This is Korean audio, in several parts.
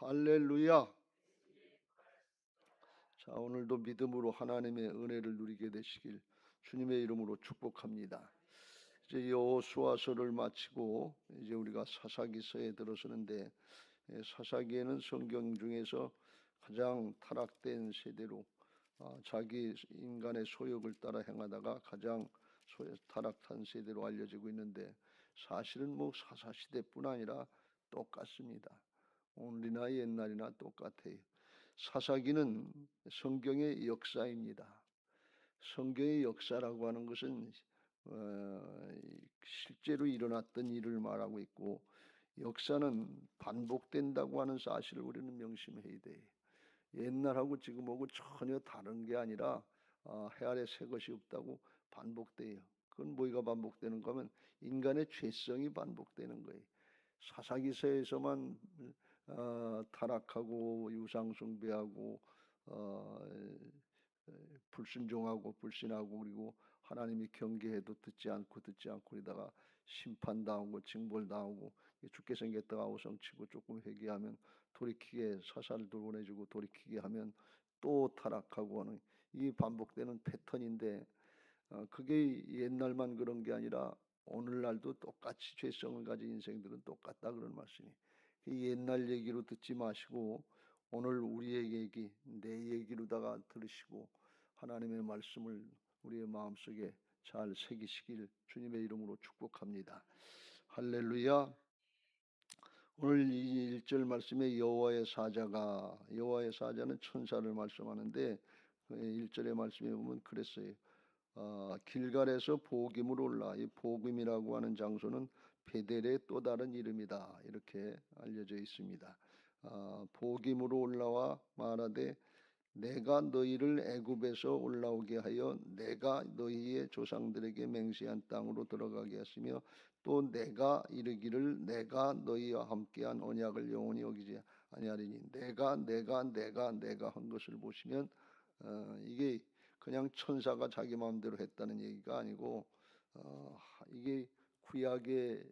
할렐루야. 자, 오늘도 믿음으로 하나님의 은혜를 누리게 되시길 주님의 이름으로 축복합니다. 이제 여호수아서를 마치고 이제 우리가 사사기서에 들어서는데, 사사기에는 성경 중에서 가장 타락된 세대로, 자기 인간의 소욕을 따라 행하다가 가장 타락한 세대로 알려지고 있는데, 사실은 뭐 사사시대뿐 아니라 똑같습니다. 오늘이나 옛날이나 똑같아요. 사사기는 성경의 역사입니다. 성경의 역사라고 하는 것은 실제로 일어났던 일을 말하고 있고, 역사는 반복된다고 하는 사실을 우리는 명심해야 돼요. 옛날하고 지금하고 전혀 다른 게 아니라 해 아래 새 것이 없다고 반복돼요. 그건 뭐가 반복되는 거면 인간의 죄성이 반복되는 거예요. 사사기서에서만 타락하고 유상숭배하고 불순종하고 불신하고, 그리고 하나님이 경계해도 듣지 않고 그러다가 심판당하고 징벌당하고, 죽게 생겼다가 아우성치고 조금 회개하면 돌이키게 사살도 보내주고 돌이키게 하면 또 타락하고 하는 이 반복되는 패턴인데, 그게 옛날만 그런 게 아니라 오늘날도 똑같이 죄성을 가진 인생들은 똑같다 그런 말씀이. 옛날 얘기로 듣지 마시고 오늘 우리의 얘기, 내 얘기로다가 들으시고 하나님의 말씀을 우리의 마음속에 잘 새기시길 주님의 이름으로 축복합니다. 할렐루야. 오늘 이 1절 말씀에 여호와의 사자는 천사를 말씀하는데, 1절의 말씀에 보면 그랬어요. 길갈에서 보김으로 올라. 이 보김이라고 하는 장소는 베델의 또 다른 이름이다, 이렇게 알려져 있습니다. 보김으로 올라와 말하되 내가 너희를 애굽에서 올라오게 하여 내가 너희의 조상들에게 맹세한 땅으로 들어가게 했으며, 또 내가 이르기를 내가 너희와 함께한 언약을 영원히 여기지 아니하리니. 내가 한 것을 보시면 이게 그냥 천사가 자기 마음대로 했다는 얘기가 아니고, 이게 구약의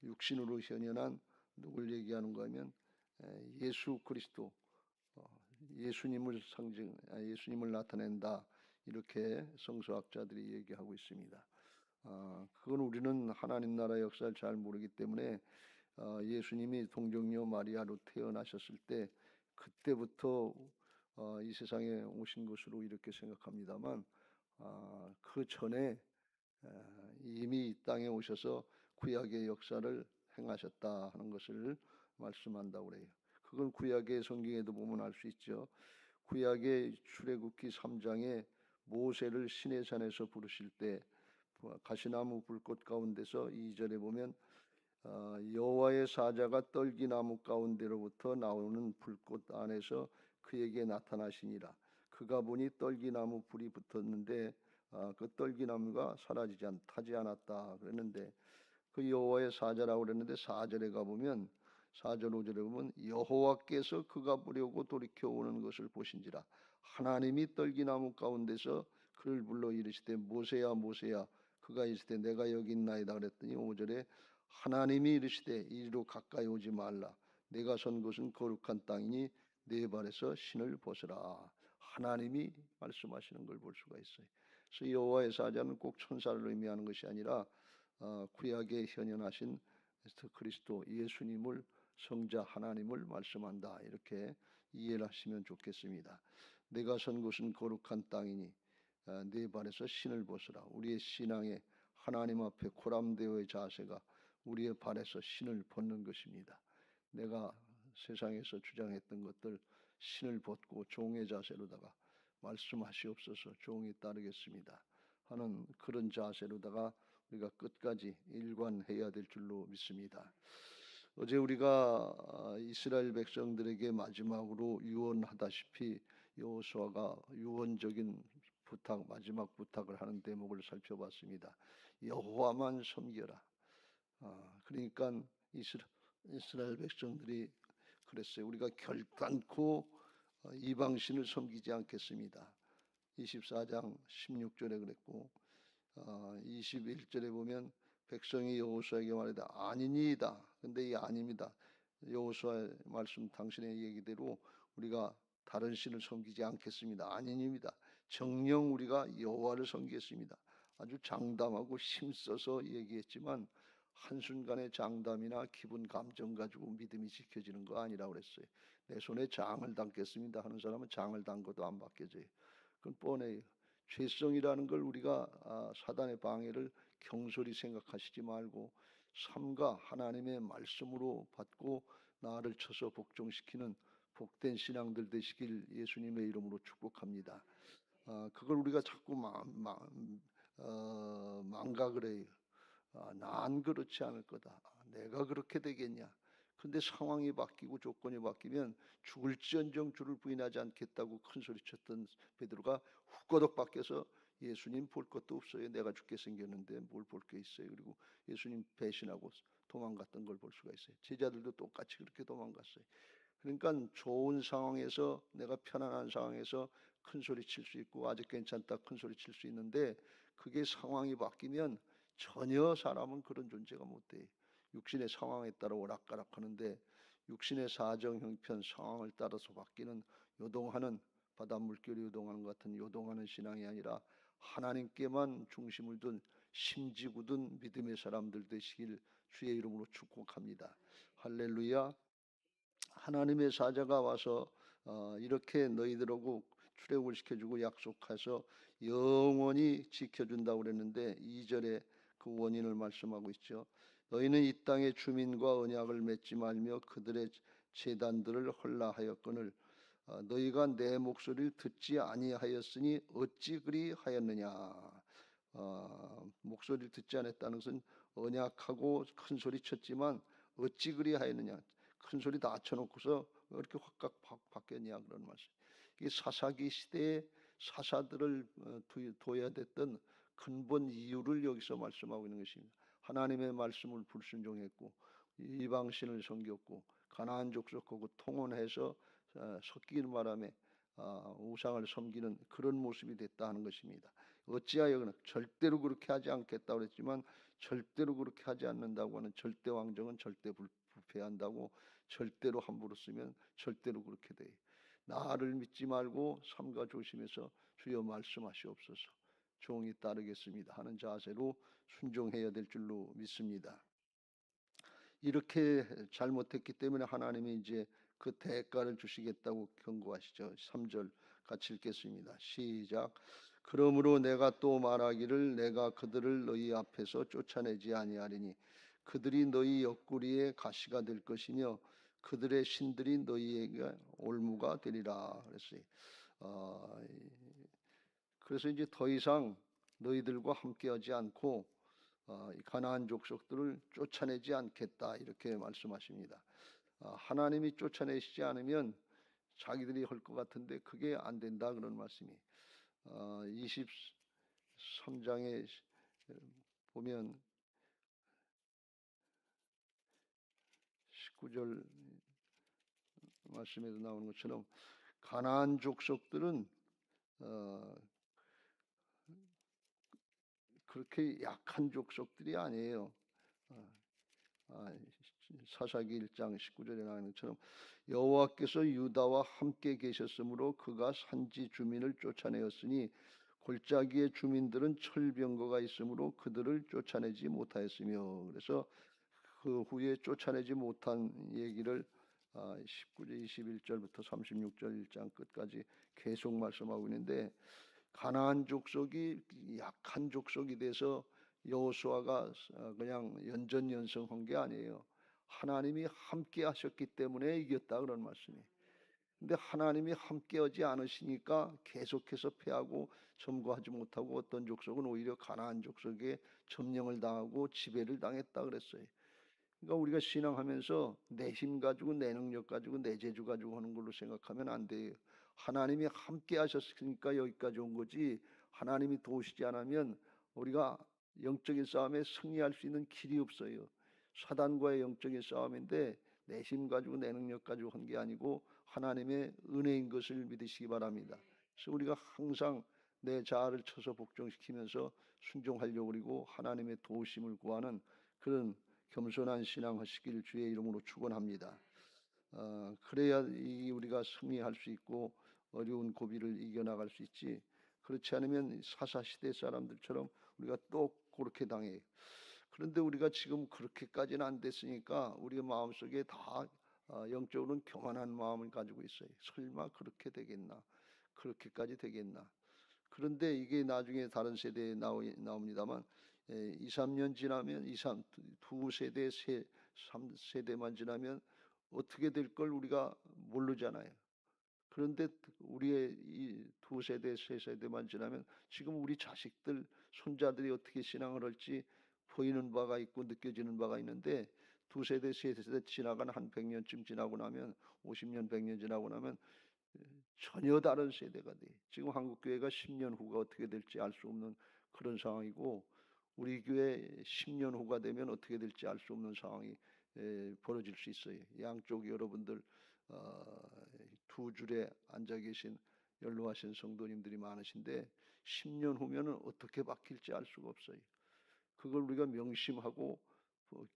육신으로 현현한 누굴 얘기하는 거면 예수 그리스도, 예수님을 나타낸다, 이렇게 성서학자들이 얘기하고 있습니다. 그건 우리는 하나님 나라 역사를 잘 모르기 때문에 예수님이 동정녀 마리아로 태어나셨을 때 그때부터 이 세상에 오신 것으로 이렇게 생각합니다만, 그 전에 이미 이 땅에 오셔서 구약의 역사를 행하셨다 하는 것을 말씀한다고 그래요. 그건 구약의 성경에도 보면 알 수 있죠. 구약의 출애굽기 3장에 모세를 시내산에서 부르실 때 가시나무 불꽃 가운데서 2절에 보면 여호와의 사자가 떨기나무 가운데로부터 나오는 불꽃 안에서 그에게 나타나시니라. 그가 보니 떨기나무 불이 붙었는데 그 떨기나무가 타지 않았다 그랬는데, 그 여호와의 사자라고 그랬는데 4절에 가보면 4절 5절에 보면 여호와께서 그가 보려고 돌이켜 오는 것을 보신지라. 하나님이 떨기나무 가운데서 그를 불러 이르시되 모세야 모세야. 그가 이르시되 내가 여기 있나이다 그랬더니 5절에 하나님이 이르시되 이리로 가까이 오지 말라. 내가 선 곳은 거룩한 땅이니 네 발에서 신을 벗으라. 하나님이 말씀하시는 걸 볼 수가 있어요. 그래서 여호와의 사자는 꼭 천사를 의미하는 것이 아니라 구약에 현현하신 그리스도 예수님을, 성자 하나님을 말씀한다, 이렇게 이해를 하시면 좋겠습니다. 내가 선 곳은 거룩한 땅이니 네 발에서 신을 벗으라. 우리의 신앙에 하나님 앞에 고람되어의 자세가 우리의 발에서 신을 벗는 것입니다. 내가 세상에서 주장했던 것들 신을 벗고 종의 자세로다가 말씀하시옵소서 종이 따르겠습니다 하는 그런 자세로다가 우리가 끝까지 일관해야 될 줄로 믿습니다. 어제 우리가 이스라엘 백성들에게 마지막으로 유언하다시피 여호수아가 유언적인 부탁, 마지막 부탁을 하는 대목을 살펴봤습니다. 여호와만 섬겨라. 그러니까 이스라엘 백성들이 그랬어요. 우리가 결단코 이방신을 섬기지 않겠습니다. 24장 16절에 그랬고, 21절에 보면 백성이 여호수아에게 말하되 아니니이다. 근데 이 아닙니다. 여호수아의 말씀 당신의 얘기대로 우리가 다른 신을 섬기지 않겠습니다. 아닙니다. 정녕 우리가 여호와를 섬기겠습니다. 아주 장담하고 힘써서 얘기했지만 한순간의 장담이나 기분 감정 가지고 믿음이 지켜지는 거 아니라고 그랬어요. 내 손에 장을 담겠습니다 하는 사람은 장을 담궈도 안 바뀌어져요. 그건 뻔해요. 죄성이라는 걸 우리가 사단의 방해를 경솔히 생각하시지 말고 삶과 하나님의 말씀으로 받고 나를 쳐서 복종시키는 복된 신앙들 되시길 예수님의 이름으로 축복합니다. 그걸 우리가 자꾸 망각을 해요. 난 그렇지 않을 거다. 내가 그렇게 되겠냐. 근데 상황이 바뀌고 조건이 바뀌면 죽을지언정 주를 부인하지 않겠다고 큰 소리쳤던 베드로가 후꺼덕 바뀌어서 예수님 볼 것도 없어요. 내가 죽게 생겼는데 뭘 볼 게 있어요. 그리고 예수님 배신하고 도망갔던 걸 볼 수가 있어요. 제자들도 똑같이 그렇게 도망갔어요. 그러니까 좋은 상황에서 내가 편안한 상황에서 큰 소리 칠 수 있고 아직 괜찮다 큰 소리 칠 수 있는데 그게 상황이 바뀌면 전혀 사람은 그런 존재가 못 돼요. 육신의 상황에 따라 오락가락하는데 육신의 사정 형편 상황을 따라서 바뀌는 요동하는 바닷물결이 요동하는 것 같은 요동하는 신앙이 아니라 하나님께만 중심을 둔 심지 굳은 믿음의 사람들 되시길 주의 이름으로 축복합니다. 할렐루야. 하나님의 사자가 와서 이렇게 너희들하고 출애굽을 시켜주고 약속해서 영원히 지켜준다고 그랬는데 2절에 그 원인을 말씀하고 있죠. 너희는 이 땅의 주민과 언약을 맺지 말며 그들의 제단들을 헐라하였거늘 너희가 내 목소리를 듣지 아니하였으니 어찌 그리 하였느냐. 목소리를 듣지 않았다는 것은 언약하고 큰 소리 쳤지만 어찌 그리 하였느냐. 큰 소리 다 쳐놓고서 왜 이렇게 확각 바뀌었냐 그런 말씀. 이게 사사기 시대에 사사들을 둬야 됐던 근본 이유를 여기서 말씀하고 있는 것입니다. 하나님의 말씀을 불순종했고 이방신을 섬겼고 가나안 족속하고 통혼해서 섞이는 바람에 우상을 섬기는 그런 모습이 됐다 하는 것입니다. 어찌하여 절대로 그렇게 하지 않겠다고 그랬지만 절대로 그렇게 하지 않는다고 하는 절대 왕정은 절대 부패한다고 절대로 함부로 쓰면 절대로 그렇게 돼요. 나를 믿지 말고 삼가 조심해서 주여 말씀하시옵소서 종이 따르겠습니다 하는 자세로 순종해야 될 줄로 믿습니다. 이렇게 잘못했기 때문에 하나님이 이제 그 대가를 주시겠다고 경고하시죠. 3절 같이 읽겠습니다. 시작. 그러므로 내가 또 말하기를 내가 그들을 너희 앞에서 쫓아내지 아니하리니 그들이 너희 옆구리에 가시가 될 것이며 그들의 신들이 너희에게 올무가 되리라 그랬어요. 그래서 이제 더 이상 너희들과 함께하지 않고 가나안 족속들을 쫓아내지 않겠다 이렇게 말씀하십니다. 하나님이 쫓아내시지 않으면 자기들이 할 것 같은데 그게 안 된다 그런 말씀이 23장에 보면 19절 말씀에도 나오는 것처럼 가나안 족속들은 그렇게 약한 족속들이 아니에요. 사사기 1장 19절에 나오는 것처럼 여호와께서 유다와 함께 계셨으므로 그가 산지 주민을 쫓아내었으니 골짜기의 주민들은 철병거가 있으므로 그들을 쫓아내지 못하였으며 그래서 그 후에 쫓아내지 못한 얘기를 19절 21절부터 36절 1장 끝까지 계속 말씀하고 있는데 가나안 족속이 약한 족속이 돼서 여호수아가 그냥 연전연승한 게 아니에요. 하나님이 함께 하셨기 때문에 이겼다 그런 말씀이에요. 근데 하나님이 함께하지 않으시니까 계속해서 패하고 점거하지 못하고 어떤 족속은 오히려 가나안 족속에 점령을 당하고 지배를 당했다 그랬어요. 그러니까 우리가 신앙하면서 내 힘 가지고 내 능력 가지고 내 재주 가지고 하는 걸로 생각하면 안 돼요. 하나님이 함께 하셨으니까 여기까지 온 거지 하나님이 도우시지 않으면 우리가 영적인 싸움에 승리할 수 있는 길이 없어요. 사단과의 영적인 싸움인데 내 힘 가지고 내 능력 가지고 한 게 아니고 하나님의 은혜인 것을 믿으시기 바랍니다. 그래서 우리가 항상 내 자아를 쳐서 복종시키면서 순종하려고 그리고 하나님의 도우심을 구하는 그런 겸손한 신앙 하시길 주의 이름으로 축원합니다. 그래야 우리가 승리할 수 있고 어려운 고비를 이겨나갈 수 있지. 그렇지 않으면 사사시대 사람들처럼 우리가 또 그렇게 당해요. 그런데 우리가 지금 그렇게까지는 안 됐으니까 우리의 마음속에 다 영적으로는 교만한 마음을 가지고 있어요. 설마 그렇게 되겠나? 그렇게까지 되겠나? 그런데 이게 나중에 다른 세대에 나옵니다만 2, 3년 지나면 두 세대, 3세대만 지나면 어떻게 될 걸 우리가 모르잖아요. 그런데 우리의 이 두 세대, 세 세대만 지나면 지금 우리 자식들, 손자들이 어떻게 신앙을 할지 보이는 바가 있고 느껴지는 바가 있는데 두 세대, 세 세대 지나간 한 100년쯤 지나고 나면 50년, 100년 지나고 나면 전혀 다른 세대가 돼. 지금 한국 교회가 10년 후가 어떻게 될지 알 수 없는 그런 상황이고 우리 교회 10년 후가 되면 어떻게 될지 알 수 없는 상황이 벌어질 수 있어요. 양쪽 여러분들 두 줄에 앉아 계신 연로하신 성도님들이 많으신데 10년 후면은 어떻게 바뀔지 알 수가 없어요. 그걸 우리가 명심하고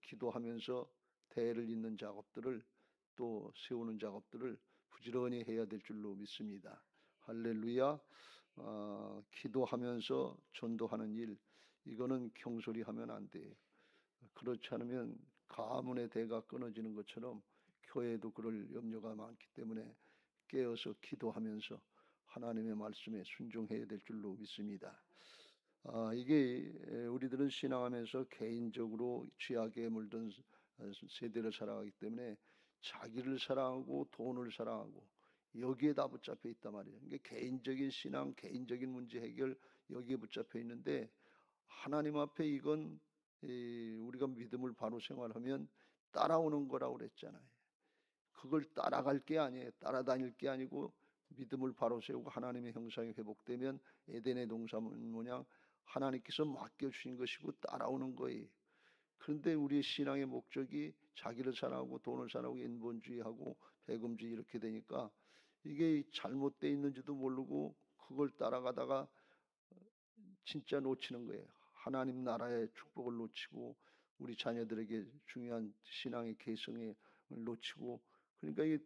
기도하면서 대를 잇는 작업들을 또 세우는 작업들을 부지런히 해야 될 줄로 믿습니다. 할렐루야. 기도하면서 전도하는 일, 이거는 경솔히 하면 안 돼요. 그렇지 않으면 가문의 대가 끊어지는 것처럼 교회도 그럴 염려가 많기 때문에 깨어서 기도하면서 하나님의 말씀에 순종해야 될 줄로 믿습니다. 이게 우리들은 신앙하면서 개인적으로 죄악에 물든 세대를 살아가기 때문에 자기를 사랑하고 돈을 사랑하고 여기에 다 붙잡혀 있단 말이에요. 이게 개인적인 신앙, 개인적인 문제 해결 여기에 붙잡혀 있는데 하나님 앞에 이건 우리가 믿음을 바로 생활하면 따라오는 거라고 그랬잖아요. 그걸 따라갈 게 아니에요. 따라다닐 게 아니고 믿음을 바로 세우고 하나님의 형상이 회복되면 에덴의 동산 모양 하나님께서 맡겨주신 것이고 따라오는 거예요. 그런데 우리의 신앙의 목적이 자기를 사랑하고 돈을 사랑하고 인본주의하고 배금주의 이렇게 되니까 이게 잘못되어 있는지도 모르고 그걸 따라가다가 진짜 놓치는 거예요. 하나님 나라의 축복을 놓치고 우리 자녀들에게 중요한 신앙의 계승을 놓치고 그러니까 이게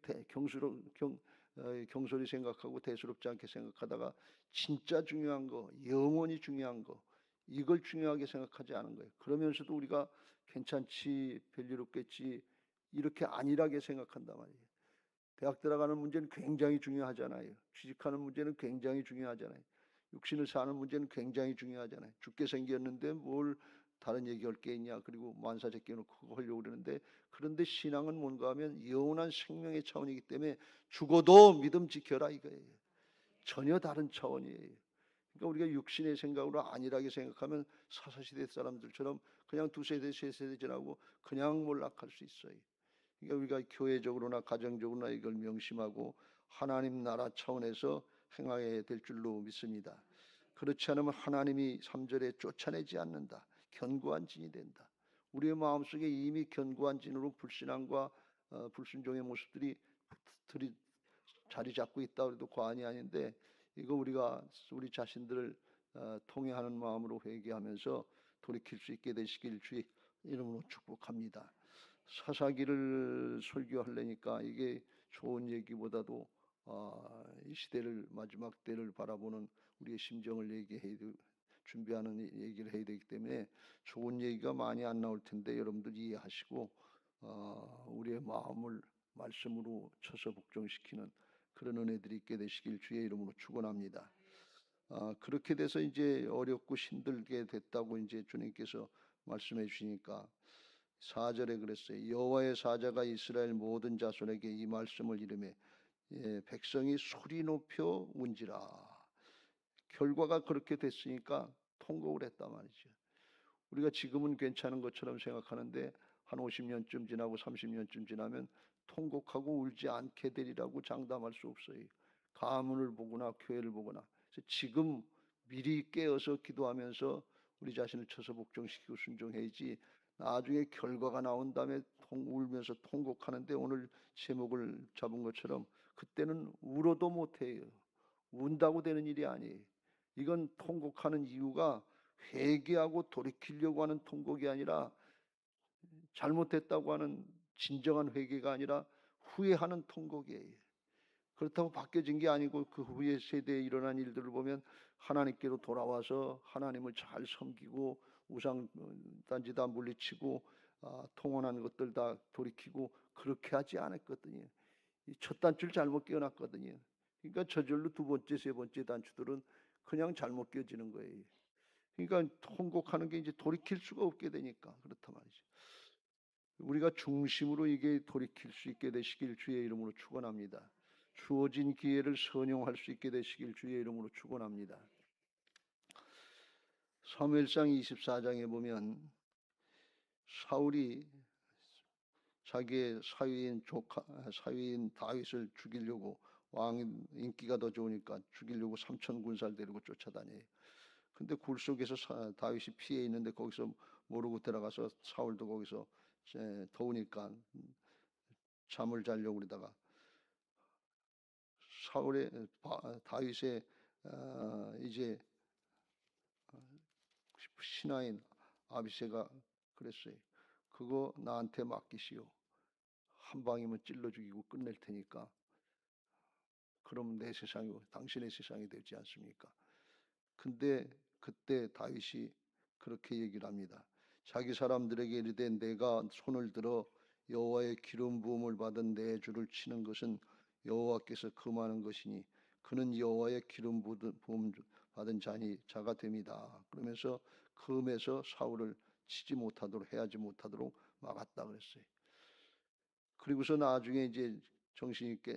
경솔히 생각하고 대수롭지 않게 생각하다가 진짜 중요한 거, 영원히 중요한 거 이걸 중요하게 생각하지 않은 거예요. 그러면서도 우리가 괜찮지, 별일 없겠지 이렇게 안일하게 생각한단 말이에요. 대학 들어가는 문제는 굉장히 중요하잖아요. 취직하는 문제는 굉장히 중요하잖아요. 육신을 사는 문제는 굉장히 중요하잖아요. 죽게 생겼는데 뭘 다른 얘기할 게 있냐. 그리고 만사 제껴놓고 그거 하려고 그러는데 그런데 신앙은 뭔가 하면 영원한 생명의 차원이기 때문에 죽어도 믿음 지켜라 이거예요. 전혀 다른 차원이에요. 그러니까 우리가 육신의 생각으로 안일하게 생각하면 사사시대 사람들처럼 그냥 두 세대 세 세대 지나고 그냥 몰락할 수 있어요. 그러니까 우리가 교회적으로나 가정적으로나 이걸 명심하고 하나님 나라 차원에서 행해야 될 줄로 믿습니다. 그렇지 않으면 하나님이 3절에 쫓아내지 않는다. 견고한 진이 된다. 우리의 마음속에 이미 견고한 진으로 불신앙과 불순종의 모습들이 자리 잡고 있다 해도 과언이 아닌데 이거 우리가 우리 자신들을 통회하는 마음으로 회개하면서 돌이킬 수 있게 되시길 주의 이름으로 축복합니다. 사사기를 설교하려니까 이게 좋은 얘기보다도 이 시대를 마지막 때를 바라보는 우리의 심정을 준비하는 얘기를 해야 되기 때문에 좋은 얘기가 많이 안 나올 텐데 여러분들 이해하시고 우리의 마음을 말씀으로 쳐서 복종시키는 그런 은혜들이 있게 되시길 주의 이름으로 축원합니다. 그렇게 돼서 이제 어렵고 힘들게 됐다고 이제 주님께서 말씀해 주시니까 4절에 그랬어요. 여호와의 사자가 이스라엘 모든 자손에게 이 말씀을 이르매 백성이 소리 높여 운지라. 결과가 그렇게 됐으니까 통곡을 했단 말이죠. 우리가 지금은 괜찮은 것처럼 생각하는데 한 50년쯤 지나고 30년쯤 지나면 통곡하고 울지 않게 되리라고 장담할 수 없어요. 가문을 보거나 교회를 보거나. 그래서 지금 미리 깨어서 기도하면서 우리 자신을 쳐서 복종시키고 순종해야지 나중에 결과가 나온 다음에 울면서 통곡하는데 오늘 제목을 잡은 것처럼 그때는 울어도 못해요. 운다고 되는 일이 아니에요. 이건 통곡하는 이유가 회개하고 돌이키려고 하는 통곡이 아니라 잘못했다고 하는 진정한 회개가 아니라 후회하는 통곡이에요. 그렇다고 바뀌어진 게 아니고 그 후에 세대에 일어난 일들을 보면 하나님께로 돌아와서 하나님을 잘 섬기고 우상 단지 다 물리치고 통혼한 것들 다 돌이키고 그렇게 하지 않았거든요. 이 첫 단추를 잘못 끼워놨거든요. 그러니까 저절로 두 번째, 세 번째 단추들은 그냥 잘못 끼워지는 거예요. 그러니까 통곡하는 게 이제 돌이킬 수가 없게 되니까 그렇단 말이죠. 우리가 중심으로 이게 돌이킬 수 있게 되시길 주의 이름으로 축원합니다. 주어진 기회를 선용할 수 있게 되시길 주의 이름으로 축원합니다. 사무엘상 24장에 보면 사울이 자기의 사위인 다윗을 죽이려고 왕 인기가 더 좋으니까 죽이려고 3천 군사를 데리고 쫓아다녀요. 근데 굴 속에서 다윗이 피해 있는데 거기서 모르고 들어가서 사울도 거기서 더우니까 잠을 자려고 그러다가 다윗의 이제 신하인 아비새가 그랬어요. 그거 나한테 맡기시오. 한 방이면 찔러 죽이고 끝낼 테니까. 그럼 내 세상이 당신의 세상이 되지 않습니까? 근데 그때 다윗이 그렇게 얘기를 합니다. 자기 사람들에게 이르되 내가 손을 들어 여호와의 기름 부음을 받은 내 주를 치는 것은 여호와께서 금하는 것이니 그는 여호와의 기름 부음 받은 자가 됩니다. 그러면서 금에서 사울을 치지 못하도록 해하지 못하도록 막았다 그랬어요. 그리고서 나중에 이제 정신 있게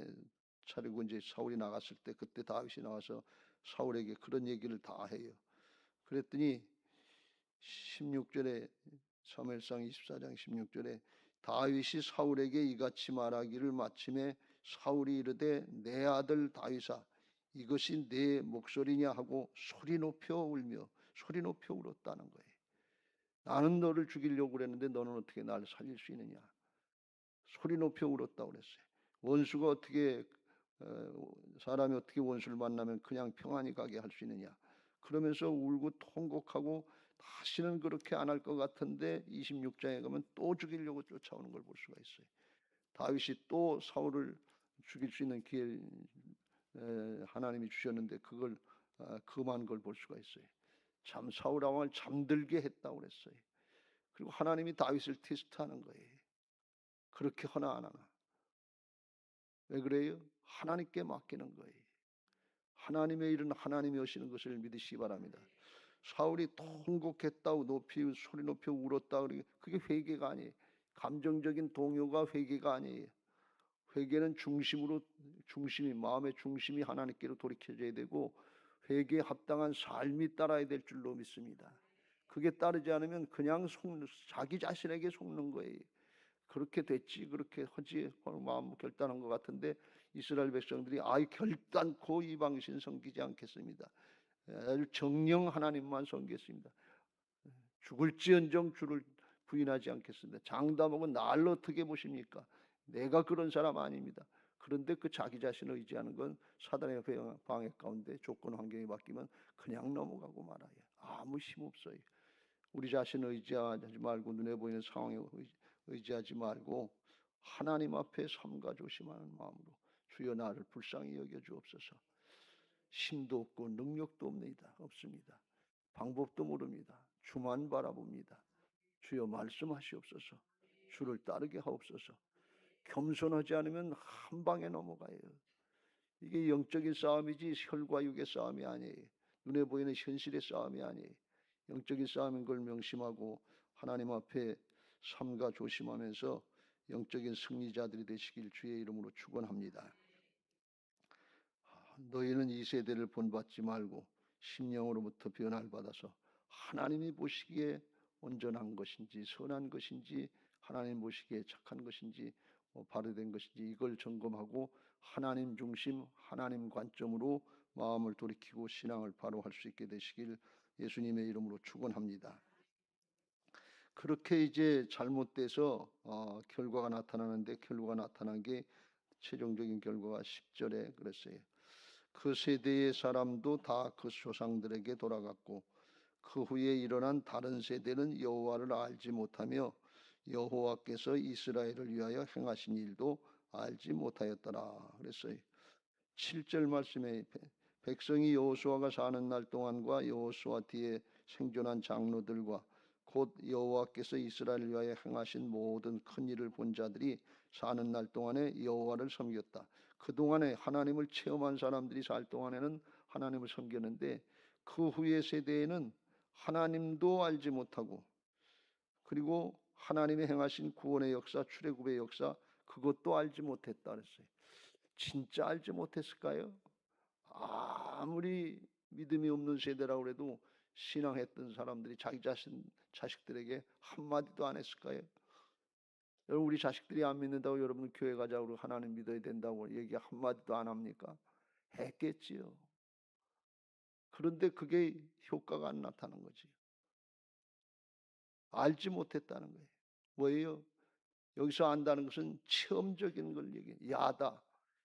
차리고 이제 사울이 나갔을 때 그때 다윗이 나와서 사울에게 그런 얘기를 다 해요. 그랬더니 16절에 사무엘상 24장 16절에 다윗이 사울에게 이같이 말하기를 마침에 사울이 이르되 내 아들 다윗아 이것이 내 목소리냐 하고 소리 높여 울며 소리 높여 울었다는 거예요. 나는 너를 죽이려고 그랬는데 너는 어떻게 나를 살릴 수 있느냐. 소리 높여 울었다고 그랬어요. 원수가 어떻게 사람이 어떻게 원수를 만나면 그냥 평안히 가게 할 수 있느냐. 그러면서 울고 통곡하고 다시는 그렇게 안 할 것 같은데 26장에 가면 또 죽이려고 쫓아오는 걸 볼 수가 있어요. 다윗이 또 사울을 죽일 수 있는 기회를 하나님이 주셨는데 그걸 금한 걸 볼 수가 있어요. 참 사울 왕을 잠들게 했다고 그랬어요. 그리고 하나님이 다윗을 테스트하는 거예요. 그렇게 하나 안 하나. 왜 그래요? 하나님께 맡기는 거예요. 하나님의 일은 하나님이 하시는 것을 믿으시기 바랍니다. 사울이 통곡했다고 소리 높여 울었다 그게 회개가 아니에요. 감정적인 동요가 회개가 아니에요. 회개는 중심이 마음의 중심이 하나님께로 돌이켜져야 되고 회개에 합당한 삶이 따라야 될 줄로 믿습니다. 그게 따르지 않으면 그냥 자기 자신에게 속는 거예요. 그렇게 됐지 그렇게 하지 마음 결단한 것 같은데 이스라엘 백성들이 결단코 이방신 섬기지 않겠습니다. 아주 정령 하나님만 섬기겠습니다. 죽을지언정 주를 부인하지 않겠습니다. 장담하고 날 어떻게 보십니까? 내가 그런 사람 아닙니다. 그런데 그 자기 자신을 의지하는 건 사단의 방해 가운데 조건 환경이 바뀌면 그냥 넘어가고 말아요. 아무 힘 없어요. 우리 자신을 의지하지 말고 눈에 보이는 상황에 의지하지 말고 하나님 앞에 삼가 조심하는 마음으로 주여 나를 불쌍히 여겨 주옵소서. 힘도 없고 능력도 없습니다. 방법도 모릅니다. 주만 바라봅니다. 주여 말씀하시옵소서. 주를 따르게 하옵소서. 겸손하지 않으면 한 방에 넘어가요. 이게 영적인 싸움이지 혈과 육의 싸움이 아니에요. 눈에 보이는 현실의 싸움이 아니에요. 영적인 싸움인 걸 명심하고 하나님 앞에 삼가 조심하면서 영적인 승리자들이 되시길 주의 이름으로 축원합니다. 너희는 이 세대를 본받지 말고 심령으로부터 변화를 받아서 하나님이 보시기에 온전한 것인지 선한 것인지 하나님 보시기에 착한 것인지 바르된 것인지 이걸 점검하고 하나님 중심 하나님 관점으로 마음을 돌이키고 신앙을 바로 할 수 있게 되시길 예수님의 이름으로 축원합니다. 그렇게 이제 잘못돼서 결과가 나타나는데 결과가 나타난 게 최종적인 결과가 10절에 그랬어요. 그 세대의 사람도 다 그 조상들에게 돌아갔고 그 후에 일어난 다른 세대는 여호와를 알지 못하며 여호와께서 이스라엘을 위하여 행하신 일도 알지 못하였더라 그랬어요. 7절 말씀에 백성이 여호수아가 사는 날 동안과 여호수아 뒤에 생존한 장로들과 곧 여호와께서 이스라엘을 위하여 행하신 모든 큰 일을 본 자들이 사는 날 동안에 여호와를 섬겼다. 그동안에 하나님을 체험한 사람들이 살 동안에는 하나님을 섬겼는데 그 후의 세대에는 하나님도 알지 못하고 그리고 하나님의 행하신 구원의 역사, 출애굽의 역사 그것도 알지 못했다 그랬어요. 진짜 알지 못했을까요? 아무리 믿음이 없는 세대라고 해도 신앙했던 사람들이 자기 자식들에게 한마디도 안 했을까요? 여러분 우리 자식들이 안 믿는다고 여러분 교회 가자고 하나님 믿어야 된다고 얘기 한마디도 안 합니까? 했겠지요. 그런데 그게 효과가 안 나타난 거지. 알지 못했다는 거예요. 뭐예요? 여기서 안다는 것은 체험적인 걸 얘기해요. 야다.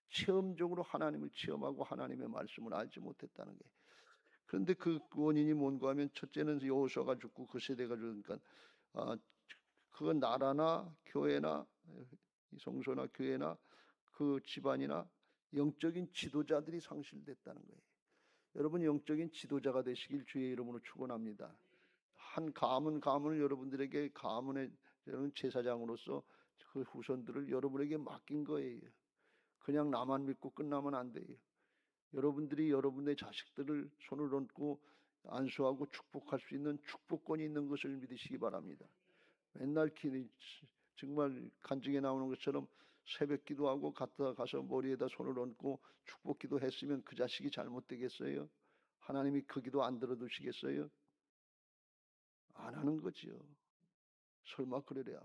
체험적으로 하나님을 체험하고 하나님의 말씀을 알지 못했다는 거예요. 그런데 그 원인이 뭔가 하면 첫째는 여호수아가 죽고 그 세대가 죽으니까 그건 나라나 교회나 성소나 교회나 그 집안이나 영적인 지도자들이 상실됐다는 거예요. 여러분 영적인 지도자가 되시길 주의 이름으로 축원합니다. 한 가문을 여러분들에게 가문의 여러분 제사장으로서 그 후손들을 여러분에게 맡긴 거예요. 그냥 나만 믿고 끝나면 안 돼요. 여러분들이 여러분의 자식들을 손을 얹고 안수하고 축복할 수 있는 축복권이 있는 것을 믿으시기 바랍니다. 맨날 정말 간증에 나오는 것처럼 새벽 기도하고 가서 머리에다 손을 얹고 축복 기도했으면 그 자식이 잘못되겠어요? 하나님이 그 기도 안 들어두시겠어요? 안 하는 거지요. 설마 그러랴.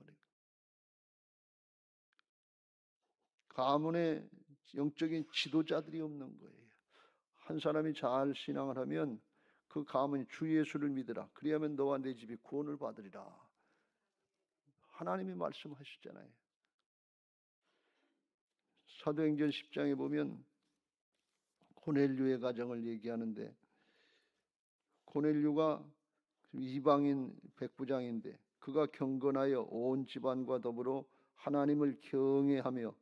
가문에 영적인 지도자들이 없는 거예요. 한 사람이 잘 신앙을 하면 그 가문이 주 예수를 믿으라. 그리하면 너와 내 집이 구원을 받으리라. 하나님이 말씀하셨잖아요. 사도행전 10장에 보면 고넬료의 가정을 얘기하는데 고넬료가 이방인 백부장인데 그가 경건하여 온 집안과 더불어 하나님을 경외하며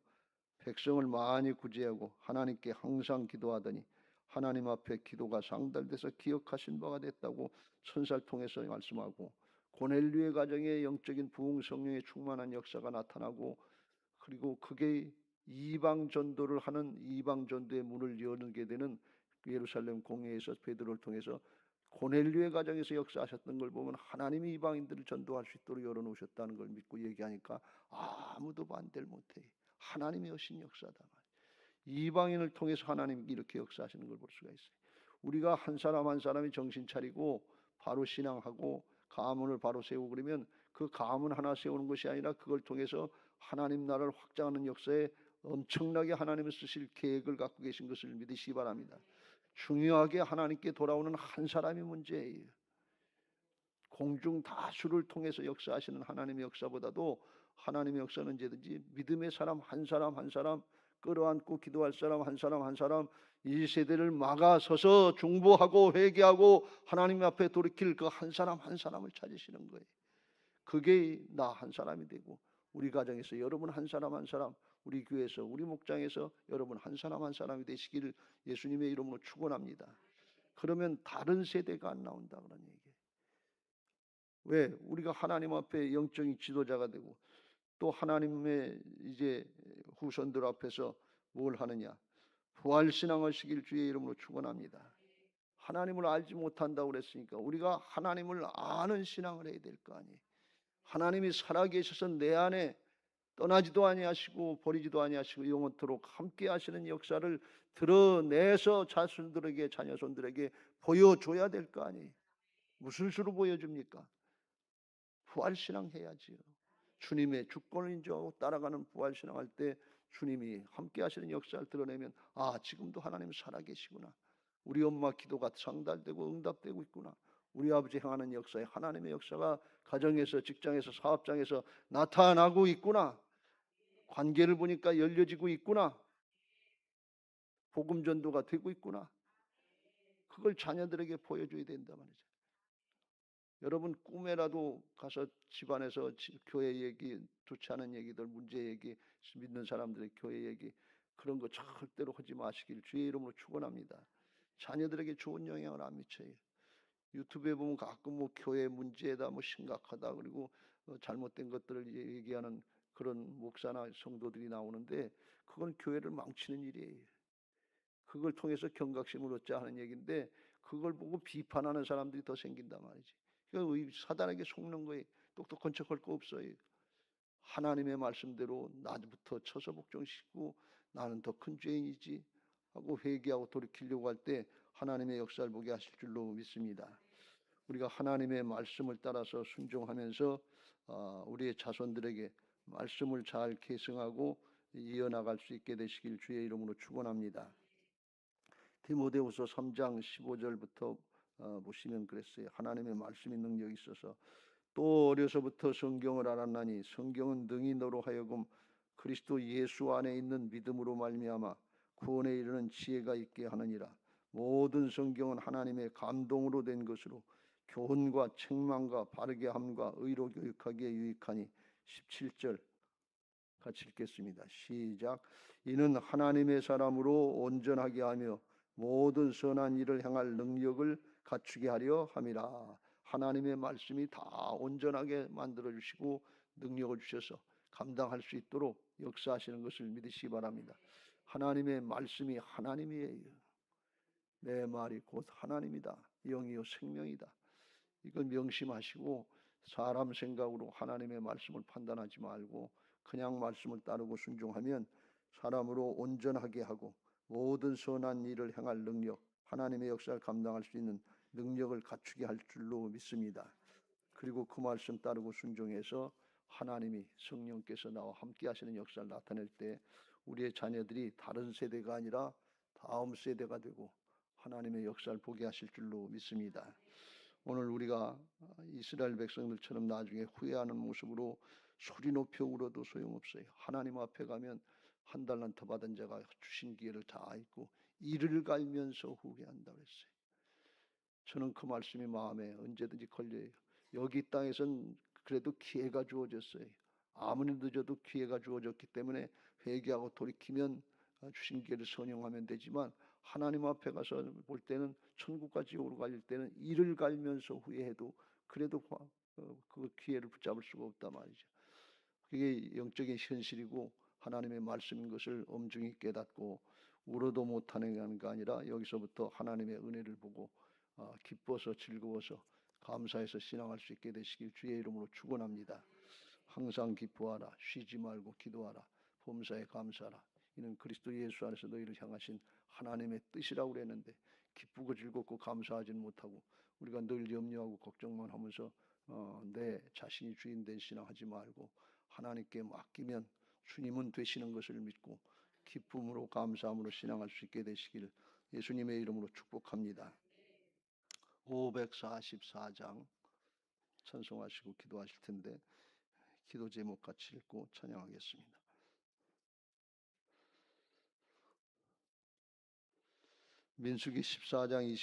백성을 많이 구제하고 하나님께 항상 기도하더니 하나님 앞에 기도가 상달돼서 기억하신 바가 됐다고 천사를 통해서 말씀하고 고넬료의 가정에 영적인 부흥 성령의 충만한 역사가 나타나고 그리고 그게 이방 전도를 하는 이방 전도의 문을 여는게 되는 예루살렘 공회에서 베드로를 통해서 고넬료의 가정에서 역사하셨던 걸 보면 하나님이 이방인들을 전도할 수 있도록 열어놓으셨다는 걸 믿고 얘기하니까 아무도 반대를 못해. 하나님이 하신 역사다. 이방인을 통해서 하나님이 이렇게 역사하시는 걸 볼 수가 있어요. 우리가 한 사람 한 사람이 정신 차리고 바로 신앙하고 가문을 바로 세우고 그러면 그 가문 하나 세우는 것이 아니라 그걸 통해서 하나님 나라를 확장하는 역사에 엄청나게 하나님을 쓰실 계획을 갖고 계신 것을 믿으시기 바랍니다. 중요하게 하나님께 돌아오는 한 사람이 문제예요. 공중 다수를 통해서 역사하시는 하나님의 역사보다도 하나님의 역사는 언제든지 믿음의 사람 한 사람 한 사람 끌어안고 기도할 사람 한 사람 한 사람 이 세대를 막아서서 중보하고 회개하고 하나님 앞에 돌이킬 그 한 사람 한 사람을 찾으시는 거예요. 그게 나 한 사람이 되고 우리 가정에서 여러분 한 사람 한 사람 우리 교회에서 우리 목장에서 여러분 한 사람 한 사람이 되시기를 예수님의 이름으로 축원합니다. 그러면 다른 세대가 안 나온다 그런 얘기예요. 왜? 우리가 하나님 앞에 영적인 지도자가 되고 또 하나님의 이제 후손들 앞에서 뭘 하느냐? 부활신앙을 시길 주의 이름으로 축원합니다. 하나님을 알지 못한다고 그랬으니까 우리가 하나님을 아는 신앙을 해야 될 거 아니에요. 하나님이 살아계셔서 내 안에 떠나지도 아니하시고 버리지도 아니하시고 영원토록 함께 하시는 역사를 드러내서 자손들에게 자녀손들에게 보여줘야 될 거 아니에요. 무슨 수로 보여줍니까? 부활신앙 해야지요. 주님의 주권을 인정하고 따라가는 부활신앙 할 때 주님이 함께 하시는 역사를 드러내면 지금도 하나님 살아계시구나. 우리 엄마 기도가 상달되고 응답되고 있구나. 우리 아버지 행하는 역사에 하나님의 역사가 가정에서 직장에서 사업장에서 나타나고 있구나. 관계를 보니까 열려지고 있구나. 복음 전도가 되고 있구나. 그걸 자녀들에게 보여줘야 된다 말이죠. 여러분 꿈에라도 가서 집안에서 교회 얘기, 좋지 않은 얘기들, 문제 얘기, 믿는 사람들의 교회 얘기 그런 거 절대로 하지 마시길 주의 이름으로 축원합니다. 자녀들에게 좋은 영향을 안 미쳐요. 유튜브에 보면 가끔 뭐 교회 문제다 뭐 심각하다 그리고 잘못된 것들을 얘기하는 그런 목사나 성도들이 나오는데 그건 교회를 망치는 일이에요. 그걸 통해서 경각심을 얻자 하는 얘기인데 그걸 보고 비판하는 사람들이 더 생긴단 말이지. 그러니까 사단에게 속는 거에 똑똑한 척할 거 없어요. 하나님의 말씀대로 나부터 쳐서 복종시키고 나는 더 큰 죄인이지 하고 회개하고 돌이키려고 할 때 하나님의 역사를 보게 하실 줄로 믿습니다. 우리가 하나님의 말씀을 따라서 순종하면서 우리의 자손들에게 말씀을 잘 계승하고 이어나갈 수 있게 되시길 주의 이름으로 축원합니다. 디모데후서 3장 15절부터 보시면 그랬어요. 하나님의 말씀이 능력이 있어서 또 어려서부터 성경을 알았나니 성경은 능히 너로 하여금 그리스도 예수 안에 있는 믿음으로 말미암아 구원에 이르는 지혜가 있게 하느니라. 모든 성경은 하나님의 감동으로 된 것으로 교훈과 책망과 바르게 함과 의로 교육하기에 유익하니 17절 같이 읽겠습니다. 시작. 이는 하나님의 사람으로 온전하게 하며 모든 선한 일을 행할 능력을 갖추게 하려 함이라. 하나님의 말씀이 다 온전하게 만들어 주시고 능력을 주셔서 감당할 수 있도록 역사하시는 것을 믿으시기 바랍니다. 하나님의 말씀이 하나님이에요. 내 말이 곧 하나님이다. 영이요 생명이다. 이걸 명심하시고 사람 생각으로 하나님의 말씀을 판단하지 말고 그냥 말씀을 따르고 순종하면 사람으로 온전하게 하고 모든 선한 일을 행할 능력, 하나님의 역사를 감당할 수 있는 능력을 갖추게 할 줄로 믿습니다. 그리고 그 말씀 따르고 순종해서 하나님이 성령께서 나와 함께 하시는 역사를 나타낼 때 우리의 자녀들이 다른 세대가 아니라 다음 세대가 되고 하나님의 역사를 보게 하실 줄로 믿습니다. 오늘 우리가 이스라엘 백성들처럼 나중에 후회하는 모습으로 소리 높여 울어도 소용없어요. 하나님 앞에 가면 한 달란트 받은 자가 주신 기회를 다 잊고 이를 갈면서 후회한다고 했어요. 저는 그 말씀이 마음에 언제든지 걸려요. 여기 땅에선 그래도 기회가 주어졌어요. 아무리 늦어도 기회가 주어졌기 때문에 회개하고 돌이키면 주신 기회를 선용하면 되지만 하나님 앞에 가서 볼 때는 천국과 지옥으로 갈 때는 이를 갈면서 후회해도 그래도 그 기회를 붙잡을 수가 없단 말이죠. 그게 영적인 현실이고 하나님의 말씀인 것을 엄중히 깨닫고 울어도 못하는 게 아니라 여기서부터 하나님의 은혜를 보고 기뻐서 즐거워서 감사해서 신앙할 수 있게 되시길 주의 이름으로 축원합니다. 항상 기뻐하라. 쉬지 말고 기도하라. 범사에 감사하라. 이는 그리스도 예수 안에서 너희를 향하신 하나님의 뜻이라고 그랬는데 기쁘고 즐겁고 감사하지는 못하고 우리가 늘 염려하고 걱정만 하면서 내 자신이 주인 된 신앙하지 말고 하나님께 맡기면 주님은 되시는 것을 믿고 기쁨으로 감사함으로 신앙할 수 있게 되시길 예수님의 이름으로 축복합니다. 544장 찬송하시고 기도하실 텐데 기도 제목 같이 읽고 찬양하겠습니다. 민수기 14장 20